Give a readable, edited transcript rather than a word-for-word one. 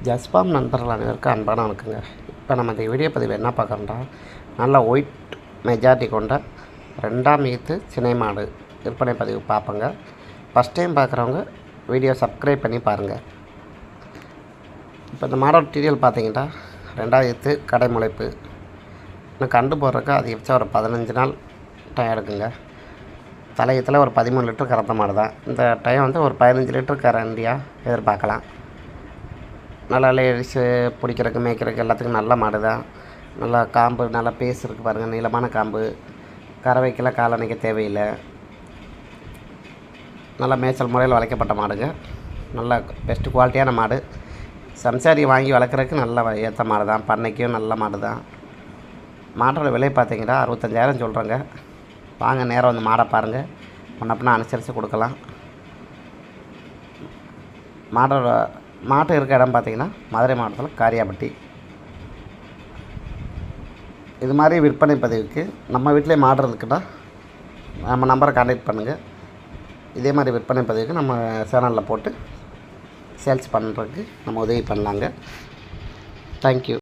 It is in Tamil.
ஜஸ்பாம் நண்பர்கள் அனைவருக்கும் அன்பான வணக்கங்க. இப்போ நம்ம இந்த வீடியோ பதிவு என்ன பார்க்குறோம்னா, நல்ல ஒயிட் மெஜாரிட்டி கொண்ட 2ஆம் ஈத்து சினை மாடு விற்பனை பதிவு பார்ப்போங்க. ஃபஸ்ட் டைம் பார்க்குறவங்க வீடியோ சப்ஸ்கிரைப் பண்ணி பாருங்கள். இப்போ இந்த மாடோட டீட்டெயில் பார்த்தீங்கன்னா, 2ஆம் ஈத்து கடை முளைப்பு, இன்னும் கண்டு போடுறதுக்கு அதிகபட்சம் ஒரு 15 நாள் டைம் எடுக்குங்க. தலையத்தில் ஒரு 13 லிட்டர் கறந்த மாடு தான். இந்த டைம் வந்து ஒரு 15 லிட்டர் கரண்டியாக எதிர்பார்க்கலாம். நல்லா லேடிஸு பிடிக்கிறதுக்கு மேய்க்கிறதுக்கு எல்லாத்துக்கும் நல்ல மாடு தான். நல்லா காம்பு நல்லா பேஸ் இருக்குது பாருங்கள், நீளமான காம்பு, கறவைக்கெல்லாம் காலணைக்க தேவையில்லை. நல்லா மேய்ச்சல் முறையில் வளர்க்கப்பட்ட மாடுங்க. நல்ல பெஸ்ட்டு குவாலிட்டியான மாடு. சம்சாரி வாங்கி வளர்க்குறதுக்கு நல்ல ஏற்ற மாடு தான். பண்ணைக்கும் நல்ல மாடு தான். மாட்டோட விலை பார்த்தீங்கன்னா 65,000 சொல்கிறேங்க. வாங்க நேரம் வந்து மாடை பாருங்கள், முன்னப்பின்னா அனுசரித்து கொடுக்கலாம். மாட்டு இருக்க இடம் பார்த்திங்கன்னா மதுரை மாவட்டத்தில் காரியாபட்டி. இது மாதிரி விற்பனை பதிவுக்கு நம்ம வீட்டிலே மாடு இருக்குன்னா நம்ம நம்பரை கான்டாக்ட் பண்ணுங்கள். இதே மாதிரி விற்பனை பதிவுக்கு நம்ம சேனலில் போட்டு சேல்ஸ் பண்ணுறதுக்கு நம்ம உதவி பண்ணலாங்க. தேங்க்யூ.